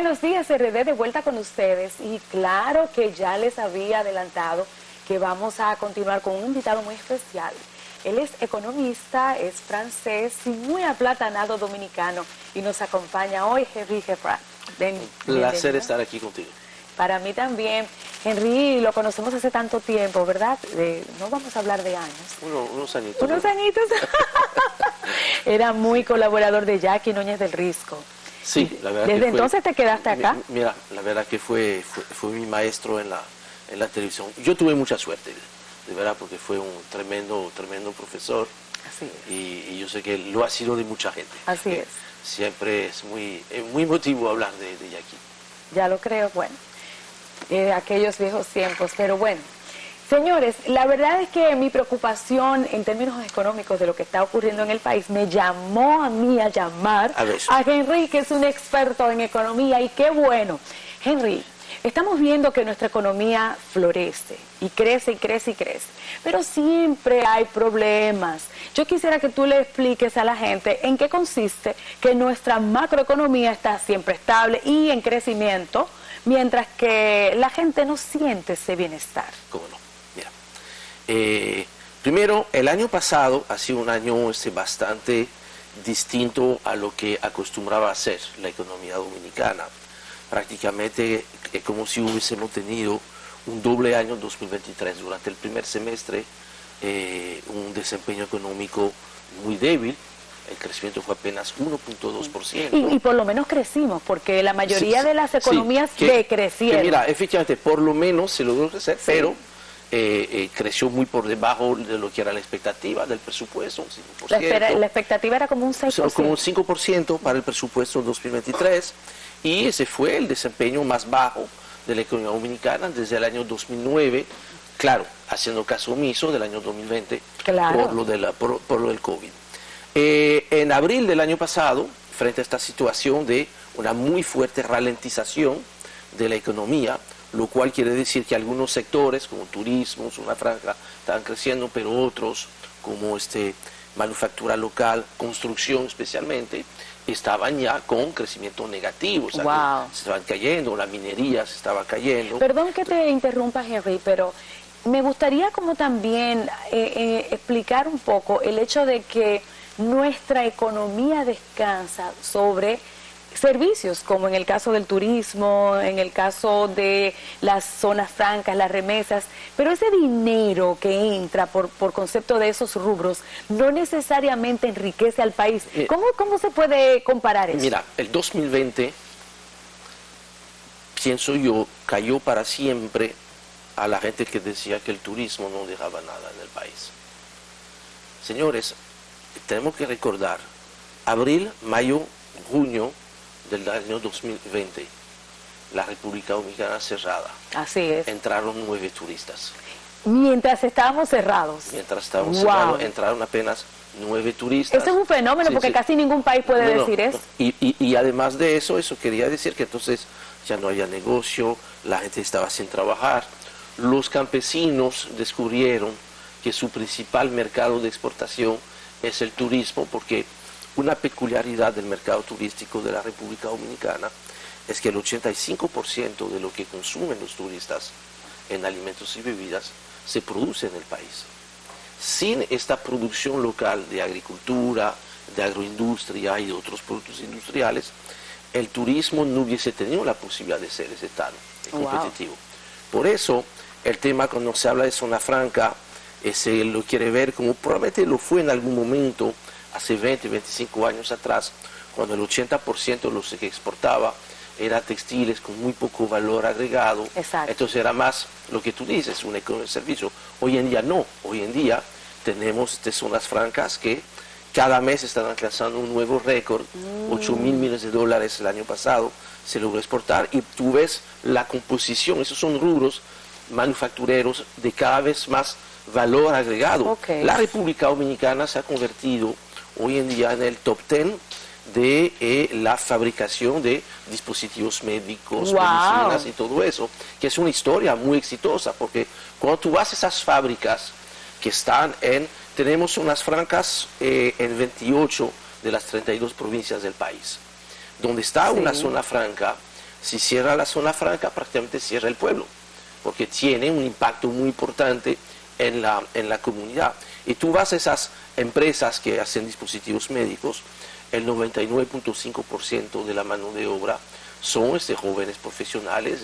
Buenos días, RD, de vuelta con ustedes. Y claro que ya les había adelantado que vamos a continuar con un invitado muy especial. Él es economista, es francés y muy aplatanado dominicano y nos acompaña hoy Henry Geffrard. Un placer estar aquí contigo. Para mí también. Henry, lo conocemos hace tanto tiempo, ¿verdad? No vamos a hablar de años. Unos añitos. Unos añitos. Era muy colaborador de Jackie Núñez del Risco. Sí, la verdad. ¿Desde entonces te quedaste acá? Mira, la verdad que fue mi maestro en la televisión. Yo tuve mucha suerte, de verdad, porque fue un tremendo profesor. Así es. Y yo sé que lo ha sido de mucha gente. Así es. Siempre es muy emotivo hablar de Jackie. Ya lo creo, bueno. Aquellos viejos tiempos, pero bueno. Señores, la verdad es que mi preocupación en términos económicos de lo que está ocurriendo en el país me llamó a mí a llamar a Henry, que es un experto en economía, y qué bueno. Henry, estamos viendo que nuestra economía florece y crece y crece y crece, pero siempre hay problemas. Yo quisiera que tú le expliques a la gente en qué consiste que nuestra macroeconomía está siempre estable y en crecimiento, mientras que la gente no siente ese bienestar. ¿Cómo no? Mira, primero, el año pasado ha sido un año bastante distinto a lo que acostumbraba a ser la economía dominicana. Prácticamente es como si hubiésemos tenido un doble año 2023. Durante el primer semestre, un desempeño económico muy débil. El crecimiento fue apenas 1.2%. Y por lo menos crecimos, porque la mayoría de las economías decrecieron. Mira, efectivamente, por lo menos se logró crecer, pero creció muy por debajo de lo que era la expectativa del presupuesto, un 5%. La expectativa era como un 6%. Como un 5% para el presupuesto 2023, y ese fue el desempeño más bajo de la economía dominicana desde el año 2009, claro, haciendo caso omiso del año 2020, claro, por lo del COVID. En abril del año pasado, frente a esta situación de una muy fuerte ralentización de la economía, lo cual quiere decir que algunos sectores, como turismo, zona franca, estaban creciendo, pero otros, como manufactura local, construcción especialmente, estaban ya con crecimiento negativo, o sea, se estaban cayendo, la minería se estaba cayendo. Perdón que te interrumpa, Henry, pero me gustaría como también explicar un poco el hecho de que nuestra economía descansa sobre servicios, como en el caso del turismo, en el caso de las zonas francas, las remesas, pero ese dinero que entra por concepto de esos rubros no necesariamente enriquece al país. ¿Cómo se puede comparar eso? Mira, el 2020, pienso yo, cayó para siempre a la gente que decía que el turismo no dejaba nada en el país. Señores, tenemos que recordar, abril, mayo, junio del año 2020, la República Dominicana cerrada. Así es. Entraron 9 turistas. Mientras estábamos cerrados. Mientras estábamos cerrados, entraron apenas 9 turistas. Eso es un fenómeno, porque casi ningún país puede decir eso. Y además de eso quería decir que entonces ya no había negocio, la gente estaba sin trabajar. Los campesinos descubrieron que su principal mercado de exportación es el turismo, porque una peculiaridad del mercado turístico de la República Dominicana es que el 85% de lo que consumen los turistas en alimentos y bebidas se produce en el país. Sin esta producción local de agricultura, de agroindustria y de otros productos industriales, el turismo no hubiese tenido la posibilidad de ser ese tan competitivo. Por eso, el tema cuando se habla de zona franca, se lo quiere ver como probablemente lo fue en algún momento, hace 20, 25 años atrás, cuando el 80% de los que exportaba era textiles con muy poco valor agregado. Exacto. Entonces era más lo que tú dices, una economía de servicio. Hoy en día no, hoy en día tenemos zonas francas que cada mes están alcanzando un nuevo récord, 8.000 millones de dólares el año pasado se logró exportar, y tú ves la composición, esos son rubros manufactureros de cada vez más valor agregado. La República Dominicana se ha convertido hoy en día en el top 10 de la fabricación de dispositivos médicos, medicinas y todo eso, que es una historia muy exitosa, porque cuando tú vas a esas fábricas que están tenemos zonas francas en 28 de las 32 provincias del país. Donde está una zona franca, Si cierra la zona franca, prácticamente cierra el pueblo, porque tiene un impacto muy importante en la comunidad. Y tú vas a esas empresas que hacen dispositivos médicos, el 99.5% de la mano de obra son jóvenes profesionales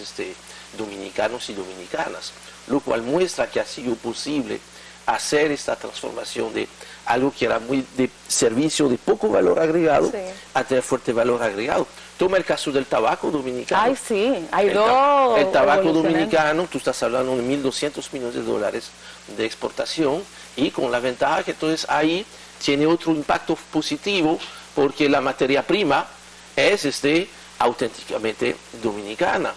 dominicanos y dominicanas, lo cual muestra que ha sido posible hacer esta transformación de algo que era muy de servicio de poco valor agregado, sí, a tener fuerte valor agregado. Toma el caso del tabaco dominicano. Ay, sí, hay dos. El tabaco dominicano, tú estás hablando de 1.200 millones de dólares de exportación, y con la ventaja que entonces ahí tiene otro impacto positivo, porque la materia prima es auténticamente dominicana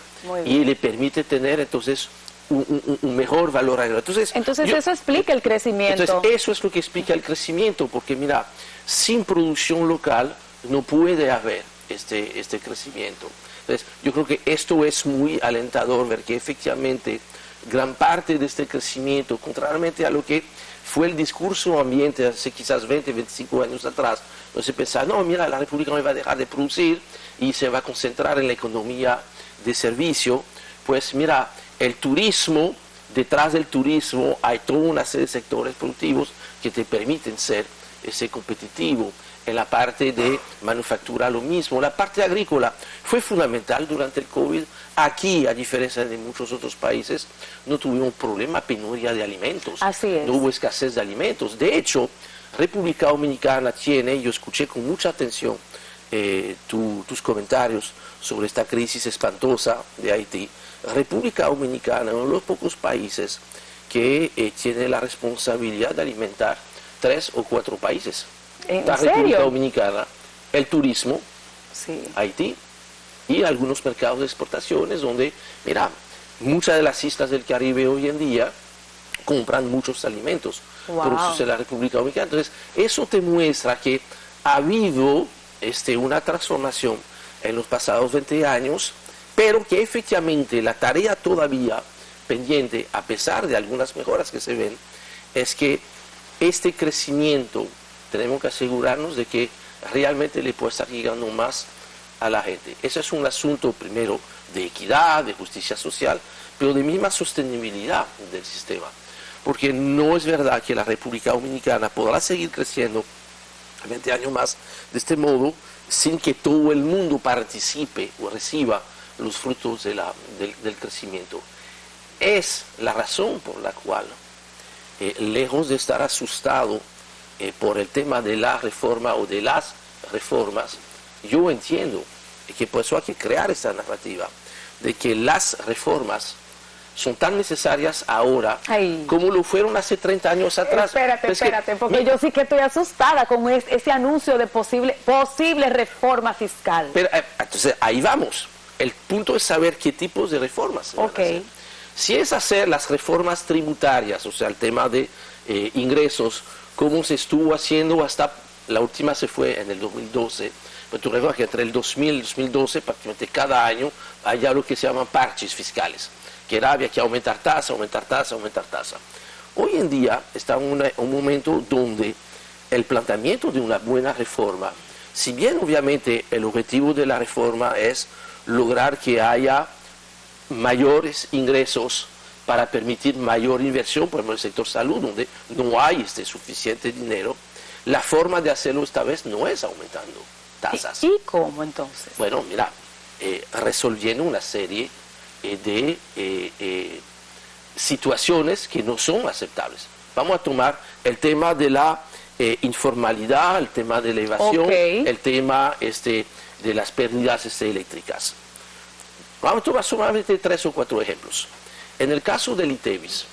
y le permite tener entonces un mejor valor agregado. Entonces eso explica el crecimiento. Entonces eso es lo que explica el crecimiento, porque mira, sin producción local no puede haber este crecimiento. Entonces yo creo que esto es muy alentador, ver que efectivamente gran parte de este crecimiento, contrariamente a lo que fue el discurso ambiente hace quizás 20, 25 años atrás, no se pensaba, no, mira, la República no va a dejar de producir y se va a concentrar en la economía de servicio. Pues mira, el turismo, detrás del turismo hay toda una serie de sectores productivos que te permiten ser competitivo. En la parte de manufactura lo mismo. La parte agrícola fue fundamental durante el COVID. Aquí, a diferencia de muchos otros países, no tuvimos problema, penuria de alimentos. Así es. No hubo escasez de alimentos. De hecho, República Dominicana tiene, yo escuché con mucha atención tus comentarios sobre esta crisis espantosa de Haití. República Dominicana es uno de los pocos países que tiene la responsabilidad de alimentar 3 o 4 países. La República Dominicana, el turismo, sí, Haití y algunos mercados de exportaciones donde, mira, muchas de las islas del Caribe hoy en día compran muchos alimentos producidos en la República Dominicana. Entonces, eso te muestra que ha habido una transformación en los pasados 20 años, pero que efectivamente la tarea todavía pendiente, a pesar de algunas mejoras que se ven, es que este crecimiento tenemos que asegurarnos de que realmente le puede estar llegando más a la gente. Ese es un asunto primero de equidad, de justicia social, pero de misma sostenibilidad del sistema. Porque no es verdad que la República Dominicana podrá seguir creciendo 20 años más de este modo sin que todo el mundo participe o reciba los frutos del crecimiento. Es la razón por la cual, lejos de estar asustado por el tema de la reforma o de las reformas, yo entiendo que por eso hay que crear esta narrativa de que las reformas son tan necesarias ahora como lo fueron hace 30 años atrás. Espérate, porque yo sí que estoy asustada con ese anuncio de posible reforma fiscal. Pero, entonces, ahí vamos. El punto es saber qué tipos de reformas se van a hacer. Si es hacer las reformas tributarias, o sea, el tema de ingresos, como se estuvo haciendo hasta, la última se fue en el 2012, pero tú recuerdas que entre el 2000 y el 2012, prácticamente cada año, hay algo que se llaman parches fiscales, que había que aumentar tasa. Hoy en día está en un momento donde el planteamiento de una buena reforma, si bien obviamente el objetivo de la reforma es lograr que haya mayores ingresos para permitir mayor inversión, por ejemplo, en el sector salud, donde no hay suficiente dinero, la forma de hacerlo esta vez no es aumentando tasas. ¿Y cómo entonces? Bueno, mira, resolviendo una serie de situaciones que no son aceptables. Vamos a tomar el tema de la informalidad, el tema de la evasión, el tema de las pérdidas eléctricas. Vamos a tomar solamente 3 o 4 ejemplos. En el caso del ITEVIS,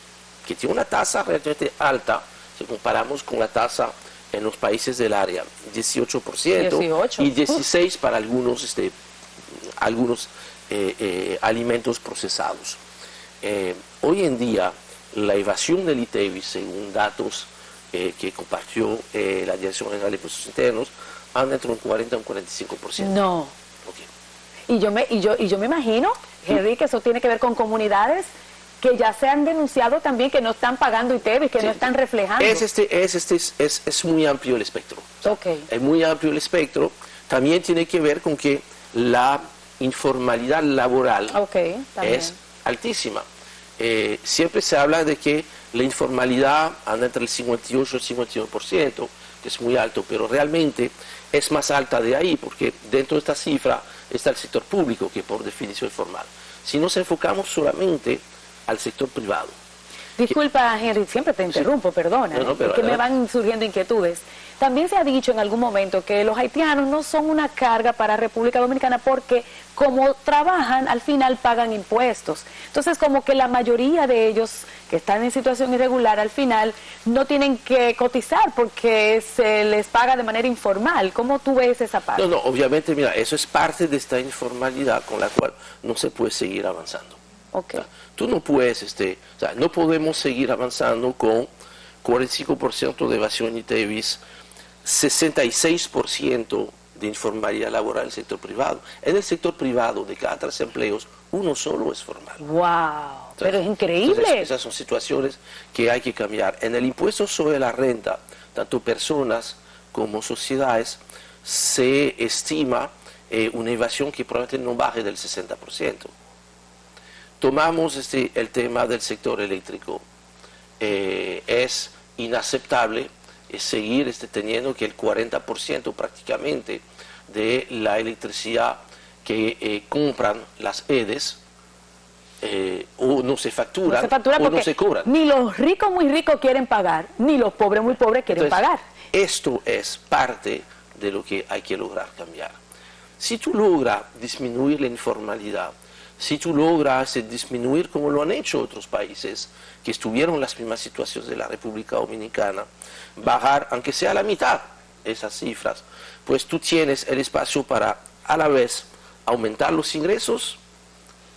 que tiene una tasa relativamente alta, si comparamos con la tasa en los países del área, 18% y 16% para algunos alimentos procesados. Hoy en día, la evasión del ITEVIS, según datos que compartió la Dirección General de Impuestos Internos, anda entre un 40 y un 45%. No. Y yo me imagino, Henry, que eso tiene que ver con comunidades que ya se han denunciado también que no están pagando ITEVIS, que no están reflejando. Es muy amplio el espectro. Es muy amplio el espectro. También tiene que ver con que la informalidad laboral también es altísima. Siempre se habla de que la informalidad anda entre el 58 y el 51%, que es muy alto, pero realmente es más alta de ahí, porque dentro de esta cifra está el sector público, que por definición es formal. Si nos enfocamos solamente al sector privado. Disculpa, Henry, siempre te interrumpo, perdona, pero, que me van surgiendo inquietudes. También se ha dicho en algún momento que los haitianos no son una carga para República Dominicana porque como trabajan, al final pagan impuestos. Entonces, como que la mayoría de ellos que están en situación irregular, al final no tienen que cotizar porque se les paga de manera informal. ¿Cómo tú ves esa parte? No, obviamente, mira, eso es parte de esta informalidad con la cual no se puede seguir avanzando. Okay. O sea, tú no puedes, no podemos seguir avanzando con 45% de evasión y TEVIS, 66% de informalidad laboral en el sector privado. En el sector privado, de cada 3 empleos, uno solo es formal. ¡Wow! Pero es increíble. Entonces, esas son situaciones que hay que cambiar. En el impuesto sobre la renta, tanto personas como sociedades, se estima una evasión que probablemente no baje del 60%. Tomamos el tema del sector eléctrico. Es inaceptable seguir teniendo que el 40% prácticamente de la electricidad que compran las EDES o no se facturan o no se cobran. Ni los ricos muy ricos quieren pagar, ni los pobres muy pobres quieren pagar. Esto es parte de lo que hay que lograr cambiar. Si tú logras disminuir la informalidad, si tú logras disminuir, como lo han hecho otros países que estuvieron en las mismas situaciones de la República Dominicana, bajar, aunque sea a la mitad, esas cifras, pues tú tienes el espacio para, a la vez, aumentar los ingresos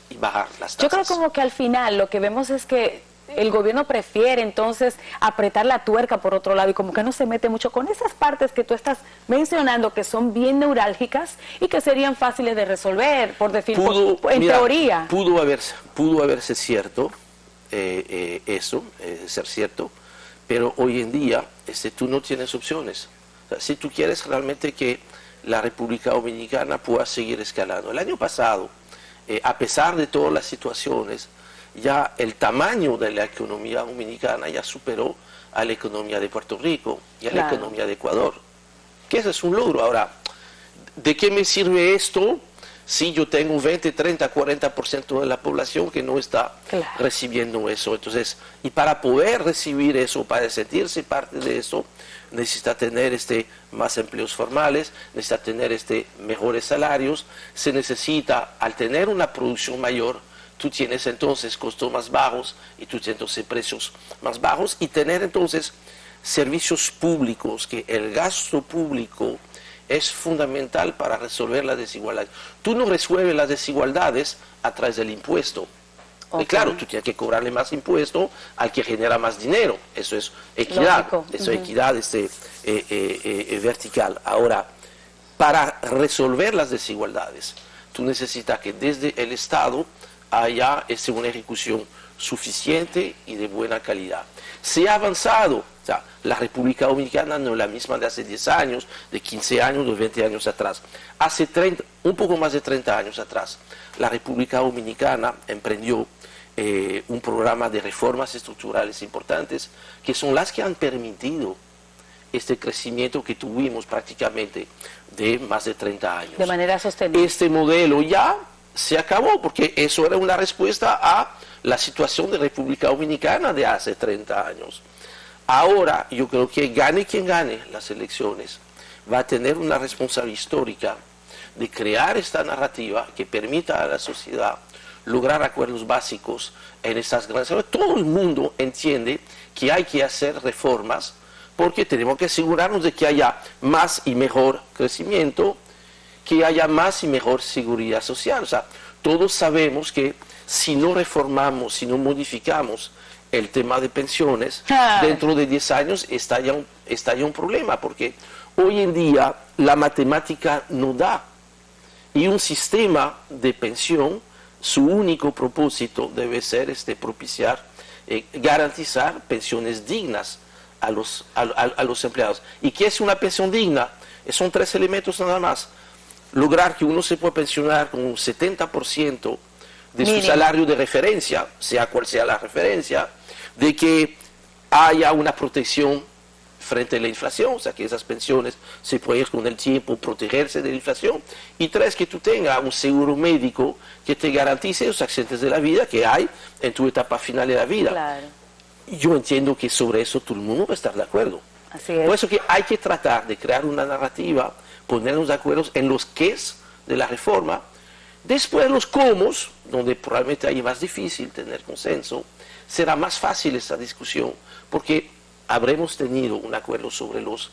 y bajar las tasas. Yo creo como que al final lo que vemos es que el gobierno prefiere entonces apretar la tuerca por otro lado y como que no se mete mucho con esas partes que tú estás mencionando que son bien neurálgicas y que serían fáciles de resolver, por decir, en teoría. Pudo haberse cierto, eso, ser cierto, pero hoy en día tú no tienes opciones. O sea, si tú quieres realmente que la República Dominicana pueda seguir escalando. El año pasado, a pesar de todas las situaciones, ya el tamaño de la economía dominicana ya superó a la economía de Puerto Rico y a la economía de Ecuador. Que ese es un logro. Ahora, ¿de qué me sirve esto si yo tengo un 20, 30, 40% de la población que no está recibiendo eso? Entonces, y para poder recibir eso, para sentirse parte de eso, necesita tener más empleos formales, necesita tener mejores salarios, se necesita, al tener una producción mayor, tú tienes entonces costos más bajos y tú tienes entonces precios más bajos y tener entonces servicios públicos, que el gasto público es fundamental para resolver las desigualdades. Tú no resuelves las desigualdades a través del impuesto. Okay. Claro, tú tienes que cobrarle más impuesto al que genera más dinero. Eso es equidad. Lógico. Eso es equidad vertical. Ahora, para resolver las desigualdades, tú necesitas que desde el Estado haya una ejecución suficiente y de buena calidad. Se ha avanzado, o sea, la República Dominicana no es la misma de hace 10 años, de 15 años, de 20 años atrás. Hace un poco más de 30 años atrás, la República Dominicana emprendió un programa de reformas estructurales importantes, que son las que han permitido este crecimiento que tuvimos prácticamente de más de 30 años. De manera sostenible. Este modelo ya se acabó, porque eso era una respuesta a la situación de República Dominicana de hace 30 años. Ahora, yo creo que gane quien gane las elecciones, va a tener una responsabilidad histórica de crear esta narrativa que permita a la sociedad lograr acuerdos básicos en estas grandes... Todo el mundo entiende que hay que hacer reformas porque tenemos que asegurarnos de que haya más y mejor crecimiento, que haya más y mejor seguridad social. O sea, todos sabemos que si no reformamos, si no modificamos el tema de pensiones, dentro de 10 años está ya un problema, porque hoy en día la matemática no da. Y un sistema de pensión, su único propósito debe ser propiciar, garantizar pensiones dignas a los empleados. ¿Y qué es una pensión digna? Son 3 elementos nada más: lograr que uno se pueda pensionar con un 70% de su salario de referencia, sea cual sea la referencia, de que haya una protección frente a la inflación, o sea, que esas pensiones se puedan con el tiempo protegerse de la inflación, y tres, que tú tengas un seguro médico que te garantice los accidentes de la vida que hay en tu etapa final de la vida. Claro. Yo entiendo que sobre eso todo el mundo va a estar de acuerdo. Así es. Por eso que hay que tratar de crear una narrativa, ponernos de acuerdo en los qués de la reforma, después los cómo, donde probablemente hay más difícil tener consenso, será más fácil esta discusión, porque habremos tenido un acuerdo sobre los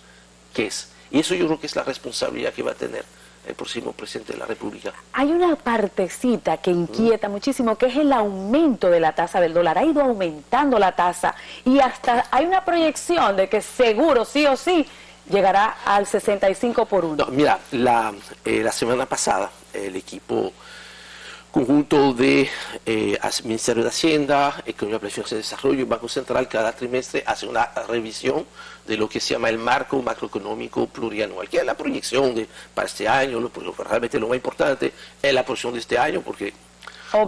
qués. Y eso yo creo que es la responsabilidad que va a tener el próximo presidente de la República. Hay una partecita que inquieta muchísimo, que es el aumento de la tasa del dólar. Ha ido aumentando la tasa y hasta hay una proyección de que seguro, sí o sí, llegará al 65 por 1. No, mira, la semana pasada el equipo conjunto de Ministerio de Hacienda, Economía, Planificación y Desarrollo y Banco Central cada trimestre hace una revisión de lo que se llama el marco macroeconómico plurianual, que es la proyección para este año. Realmente lo más importante es la proyección de este año, porque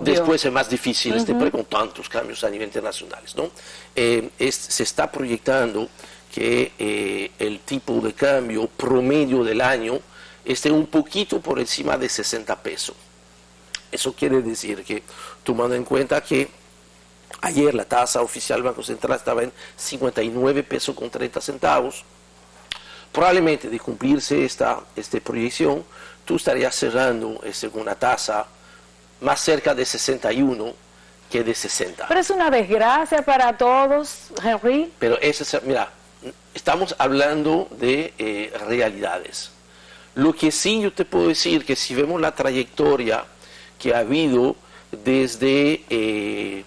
después es más difícil con tantos cambios a nivel internacional, ¿no? Se está proyectando que el tipo de cambio promedio del año esté un poquito por encima de 60 pesos. Eso quiere decir que, tomando en cuenta que ayer la tasa oficial del Banco Central estaba en 59 pesos con 30 centavos, probablemente de cumplirse esta proyección, tú estarías cerrando con una tasa más cerca de 61 que de 60. Pero es una desgracia para todos, Henry. Pero mira, estamos hablando de realidades. Lo que sí yo te puedo decir que si vemos la trayectoria que ha habido desde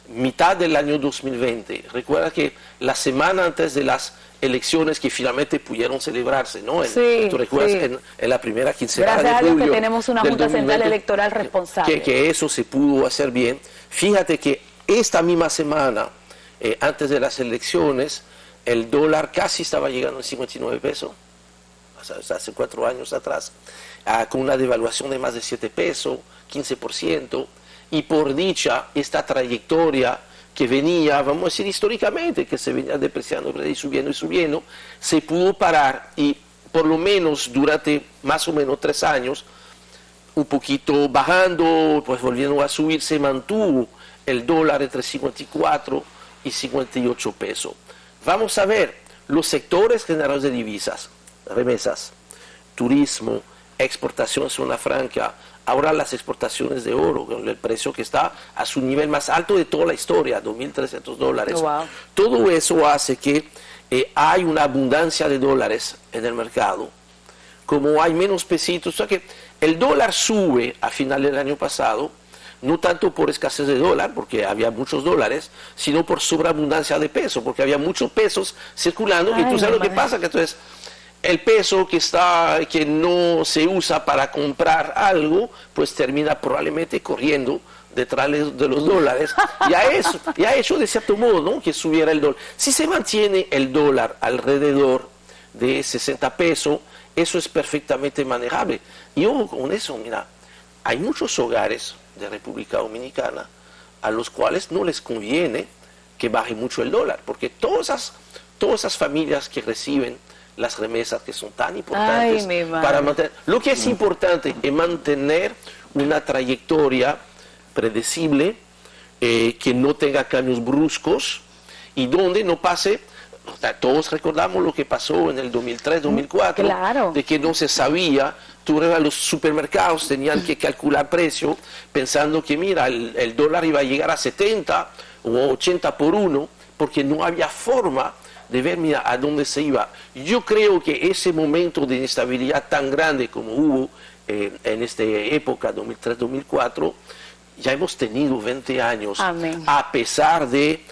mitad del año 2020. Recuerda que la semana antes de las elecciones que finalmente pudieron celebrarse, ¿no? ¿Tú recuerdas? Sí. En la primera quincena de julio. Gracias a Dios que tenemos una Junta Central Electoral responsable. Que eso se pudo hacer bien. Fíjate que esta misma semana, antes de las elecciones, el dólar casi estaba llegando a 59 pesos, hace 4 años atrás, con una devaluación de más de 7 pesos, 15%, y por dicha, esta trayectoria que venía, vamos a decir históricamente, que se venía depreciando y subiendo, se pudo parar y por lo menos durante más o menos 3 años, un poquito bajando, pues volviendo a subir, se mantuvo el dólar entre 54 y 58 pesos. Vamos a ver los sectores generales de divisas, remesas, turismo, exportación zona franca, ahora las exportaciones de oro, con el precio que está a su nivel más alto de toda la historia, $2.300. Oh, wow. Todo eso hace que hay una abundancia de dólares en el mercado. Como hay menos pesitos, o sea que el dólar sube a final del año pasado, no tanto por escasez de dólar, porque había muchos dólares, sino por sobreabundancia de peso, porque había muchos pesos circulando. Y tú sabes lo que pasa, que entonces el peso que no se usa para comprar algo, pues termina probablemente corriendo detrás de los dólares, y ha hecho de cierto modo, ¿no?, que subiera el dólar. Si se mantiene el dólar alrededor de 60 pesos, eso es perfectamente manejable. Y ojo con eso, mira, hay muchos hogares de República Dominicana a los cuales no les conviene que baje mucho el dólar, porque todas esas familias que reciben las remesas que son tan importantes para mantener. Lo que es importante es mantener una trayectoria predecible, que no tenga cambios bruscos y donde no pase. O sea, todos recordamos lo que pasó en el 2003-2004, claro, de que no se sabía. Tú ibas a los supermercados, tenían que calcular precio, pensando que mira, el dólar iba a llegar a 70 o 80 por 1, porque no había forma de ver, mira, a dónde se iba. Yo creo que ese momento de inestabilidad tan grande como hubo en esta época, 2003-2004, ya hemos tenido 20 años. Amén. A pesar de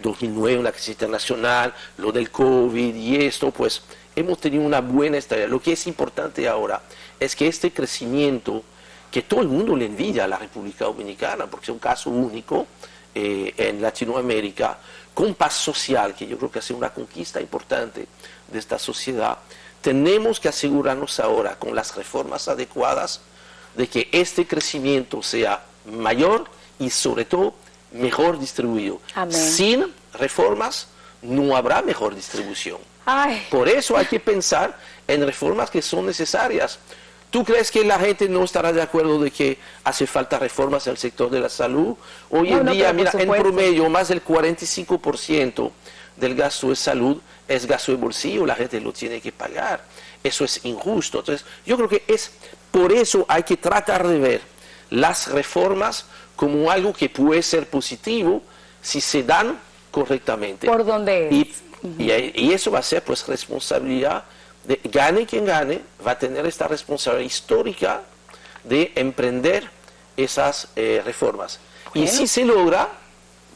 2009, una crisis internacional, lo del COVID y esto, pues hemos tenido una buena estabilidad. Lo que es importante ahora es que este crecimiento, que todo el mundo le envidia a la República Dominicana, porque es un caso único en Latinoamérica, con paz social, que yo creo que ha sido una conquista importante de esta sociedad, tenemos que asegurarnos ahora con las reformas adecuadas de que este crecimiento sea mayor y sobre todo mejor distribuido. Amén. Sin reformas no habrá mejor distribución. Ay. Por eso hay que pensar en reformas que son necesarias. ¿Tú crees que la gente no estará de acuerdo de que hace falta reformas en el sector de la salud? Hoy en día, mira, en promedio, más del 45% del gasto de salud es gasto de bolsillo, la gente lo tiene que pagar. Eso es injusto. Entonces, yo creo que es por eso hay que tratar de ver las reformas como algo que puede ser positivo si se dan correctamente. Por donde y eso va a ser pues responsabilidad de gane quien gane, va a tener esta responsabilidad histórica de emprender esas reformas. Bueno. Y si se logra,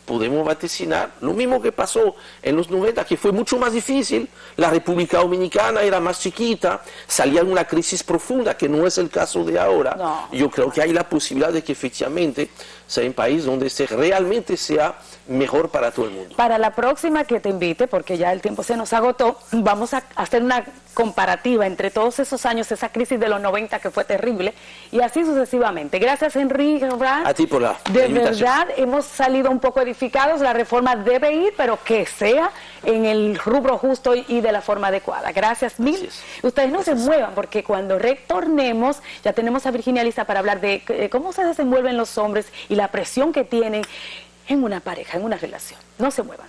podemos vaticinar lo mismo que pasó en los 90, que fue mucho más difícil. La República Dominicana era más chiquita, salía en una crisis profunda, que no es el caso de ahora. No. Yo creo que hay la posibilidad de que efectivamente sea un país donde realmente sea mejor para todo el mundo. Para la próxima que te invite, porque ya el tiempo se nos agotó, vamos a hacer una comparativa entre todos esos años, esa crisis de los 90 que fue terrible, y así sucesivamente. Gracias, Enrique. A ti por la De invitación. verdad, hemos salido un poco edificados, la reforma debe ir, pero que sea en el rubro justo y de la forma adecuada. Gracias mil. Ustedes no se muevan, porque cuando retornemos, ya tenemos a Virginia lista para hablar de cómo se desenvuelven los hombres y la presión que tienen en una pareja, en una relación. No se muevan.